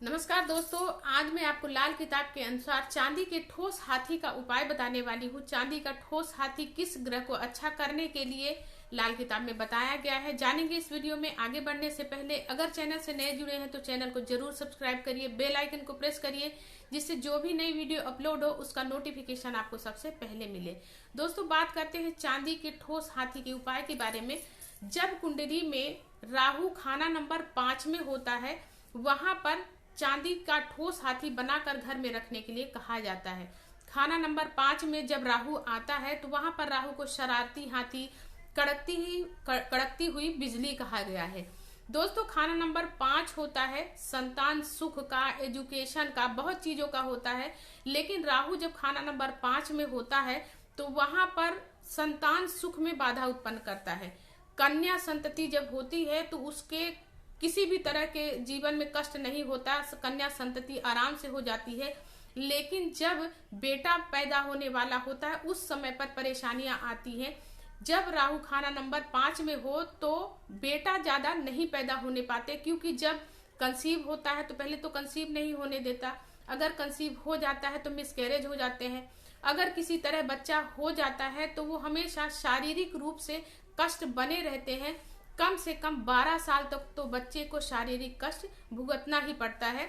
नमस्कार दोस्तों, आज मैं आपको लाल किताब के अनुसार चांदी के ठोस हाथी का उपाय बताने वाली हूँ। चांदी का ठोस हाथी किस ग्रह को अच्छा करने के लिए लाल किताब में बताया गया है, जानेंगे इस वीडियो में। आगे बढ़ने से पहले अगर चैनल से नए जुड़े हैं तो चैनल को जरूर सब्सक्राइब करिए, बेल आइकन को प्रेस करिए, जिससे जो भी नई वीडियो अपलोड हो उसका नोटिफिकेशन आपको सबसे पहले मिले। दोस्तों, बात करते हैं चांदी के ठोस हाथी के उपाय के बारे में। जब कुंडली में राहु खाना नंबर 5 में होता है, वहां पर चांदी का ठोस हाथी बनाकर घर में रखने के लिए कहा जाता है। खाना नंबर 5 में जब राहु आता है तो वहां पर राहु को शरारती हाथी, कड़कती हुई बिजली कहा गया है। दोस्तों, खाना नंबर 5 होता है संतान सुख का, एजुकेशन का, बहुत चीजों का होता है। लेकिन राहु जब खाना नंबर 5 में होता है तो वहां पर संतान सुख में बाधा उत्पन्न करता है। कन्या संतति जब होती है तो उसके किसी भी तरह के जीवन में कष्ट नहीं होता, कन्या संतति आराम से हो जाती है। लेकिन जब बेटा पैदा होने वाला होता है उस समय पर परेशानियां आती हैं। जब राहु खाना नंबर 5 में हो तो बेटा ज्यादा नहीं पैदा होने पाते, क्योंकि जब कंसीव होता है तो पहले तो कंसीव नहीं होने देता। अगर कंसीव हो जाता है तो मिसकैरेज हो जाते हैं। अगर किसी तरह बच्चा हो जाता है तो वो हमेशा शारीरिक रूप से कष्ट बने रहते हैं। कम से कम 12 साल तक तो बच्चे को शारीरिक कष्ट भुगतना ही पड़ता है।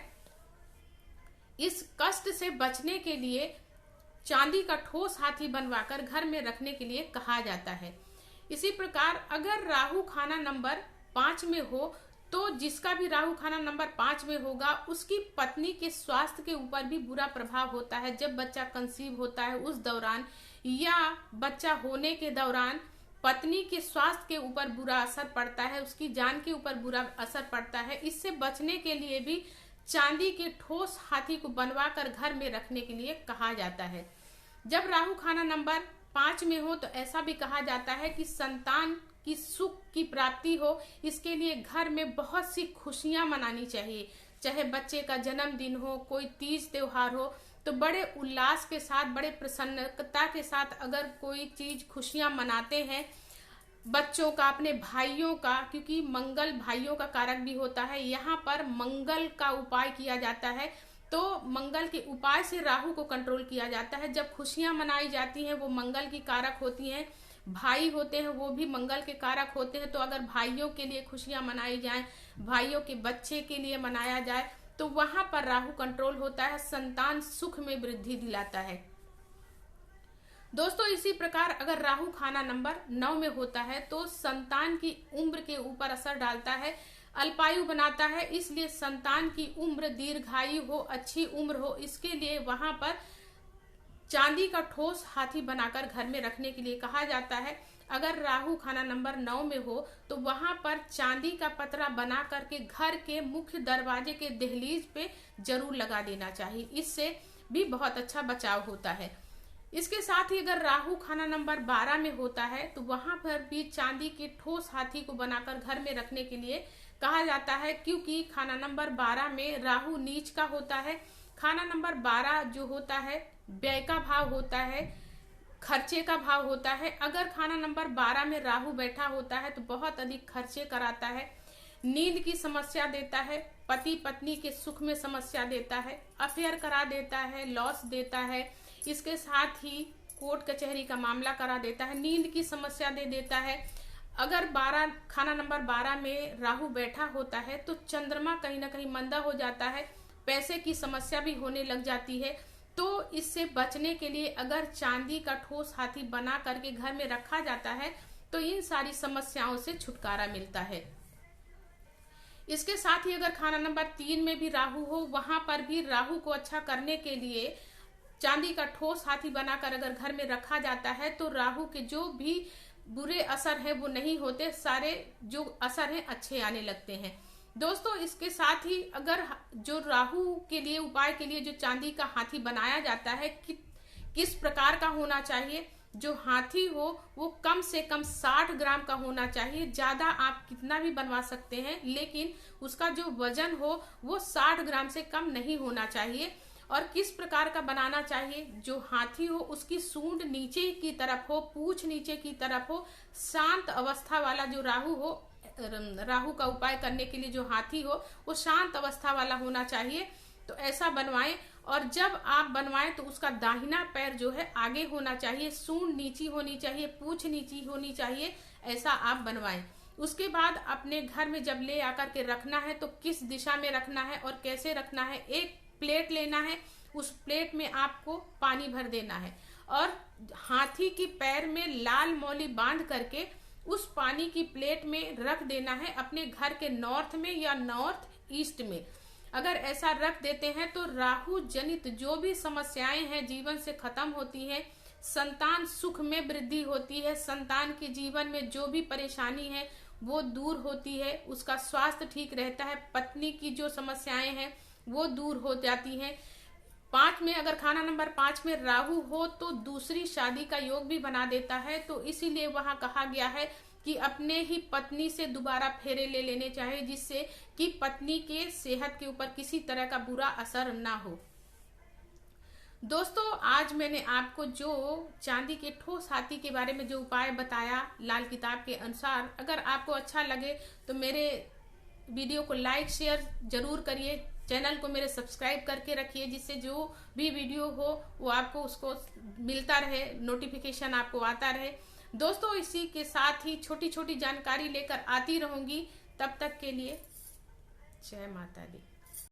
इस कष्ट से बचने के लिए चांदी का ठोस हाथी बनवाकर घर में रखने के लिए कहा जाता है। इसी प्रकार अगर राहु खाना नंबर 5 में हो तो जिसका भी राहु खाना नंबर 5 में होगा उसकी पत्नी के स्वास्थ्य के ऊपर भी बुरा प्रभाव होता है। जब बच्चा कंसीव होता है उस दौरान या बच्चा होने के दौरान पत्नी के स्वास्थ्य के ऊपर बुरा असर पड़ता है, उसकी जान के ऊपर बुरा असर पड़ता है। इससे बचने के लिए भी चांदी के ठोस हाथी को बनवा कर घर में रखने के लिए कहा जाता है। जब राहु खाना नंबर 5 में हो तो ऐसा भी कहा जाता है कि संतान की सुख की प्राप्ति हो, इसके लिए घर में बहुत सी खुशियां मनानी चाहिए। चाहे बच्चे का जन्मदिन हो, कोई तीज त्योहार हो, तो बड़े उल्लास के साथ, बड़े प्रसन्नता के साथ अगर कोई चीज खुशियां मनाते हैं, बच्चों का, अपने भाइयों का, क्योंकि मंगल भाइयों का कारक भी होता है, यहाँ पर मंगल का उपाय किया जाता है। तो मंगल के उपाय से राहु को कंट्रोल किया जाता है। जब खुशियां मनाई जाती हैं वो मंगल की कारक होती हैं। भाई होते हैं वो भी मंगल के कारक होते हैं। तो अगर भाइयों के लिए खुशियां मनाई जाएं, भाइयों के बच्चे के लिए मनाया जाए, तो वहां पर राहु कंट्रोल होता है, संतान सुख में वृद्धि दिलाता है। दोस्तों, इसी प्रकार अगर राहु खाना नंबर 9 में होता है तो संतान की उम्र के ऊपर असर डालता है, अल्पायु बनाता है। इसलिए संतान की उम्र दीर्घायु हो, अच्छी उम्र हो, इसके लिए वहां पर चांदी का ठोस हाथी बनाकर घर में रखने के लिए कहा जाता है। अगर राहु खाना नंबर 9 में हो तो वहां पर चांदी का पतरा बना करके घर के मुख्य दरवाजे के दहलीज पे जरूर लगा देना चाहिए। इससे भी बहुत अच्छा बचाव होता है। इसके साथ ही अगर राहु खाना नंबर 12 में होता है तो वहां पर भी चांदी के ठोस हाथी को बनाकर घर में रखने के लिए कहा जाता है, क्योंकि खाना नंबर 12 में राहु नीच का होता है। खाना नंबर 12 जो होता है व्यय का भाव होता है, खर्चे का भाव होता है। अगर खाना नंबर 12 में राहु बैठा होता है तो बहुत अधिक खर्चे कराता है, नींद की समस्या देता है, पति पत्नी के सुख में समस्या देता है, अफेयर करा देता है, लॉस देता है। इसके साथ ही कोर्ट कचहरी का मामला करा देता है, नींद की समस्या दे देता है। अगर खाना नंबर 12 में राहु बैठा होता है तो चंद्रमा कहीं ना कहीं मंदा हो जाता है, पैसे की समस्या भी होने लग जाती है। तो इससे बचने के लिए अगर चांदी का ठोस हाथी बना करके घर में रखा जाता है तो इन सारी समस्याओं से छुटकारा मिलता है। इसके साथ ही अगर खाना नंबर 3 में भी राहु हो, वहां पर भी राहु को अच्छा करने के लिए चांदी का ठोस हाथी बनाकर अगर घर में रखा जाता है तो राहु के जो भी बुरे असर है वो नहीं होते, सारे जो असर है अच्छे आने लगते हैं। दोस्तों, इसके साथ ही अगर जो राहु के लिए उपाय के लिए जो चांदी का हाथी बनाया जाता है किस प्रकार का होना चाहिए, जो हाथी हो वो कम से कम 60 ग्राम का होना चाहिए। ज्यादा आप कितना भी बनवा सकते हैं, लेकिन उसका जो वजन हो वो 60 ग्राम से कम नहीं होना चाहिए। और किस प्रकार का बनाना चाहिए, जो हाथी हो उसकी सूंड नीचे की तरफ हो, पूंछ नीचे की तरफ हो, शांत अवस्था वाला जो राहु हो, राहु का उपाय करने के लिए जो हाथी हो वो शांत अवस्था वाला होना चाहिए। तो ऐसा बनवाएं, और जब आप बनवाएं तो उसका दाहिना पैर जो है आगे होना चाहिए, सूंड नीची होनी चाहिए, पूंछ नीची होनी चाहिए, ऐसा आप बनवाएं। उसके बाद अपने घर में जब ले आकर के रखना है तो किस दिशा में रखना है और कैसे रखना है, एक प्लेट लेना है, उस प्लेट में आपको पानी भर देना है और हाथी की पैर में लाल मौली बांध करके उस पानी की प्लेट में रख देना है अपने घर के नॉर्थ में या नॉर्थ ईस्ट में। अगर ऐसा रख देते हैं तो राहु जनित जो भी समस्याएं हैं जीवन से खत्म होती हैं, संतान सुख में वृद्धि होती है, संतान के जीवन में जो भी परेशानी है वो दूर होती है, उसका स्वास्थ्य ठीक रहता है, पत्नी की जो समस्याएं हैं वो दूर हो जाती हैं। 5 में अगर खाना नंबर 5 में राहु हो तो दूसरी शादी का योग भी बना देता है। तो इसीलिए वहां कहा गया है कि अपने ही पत्नी से दोबारा फेरे ले लेने चाहिए, जिससे कि पत्नी के सेहत के ऊपर किसी तरह का बुरा असर ना हो। दोस्तों, आज मैंने आपको जो चांदी के ठोस हाथी के बारे में जो उपाय बताया लाल किताब के अनुसार, अगर आपको अच्छा लगे तो मेरे वीडियो को लाइक शेयर जरूर करिए, चैनल को मेरे सब्सक्राइब करके रखिए, जिससे जो भी वीडियो हो वो आपको उसको मिलता रहे, नोटिफिकेशन आपको आता रहे। दोस्तों, इसी के साथ ही छोटी छोटी जानकारी लेकर आती रहूंगी। तब तक के लिए जय माता दी।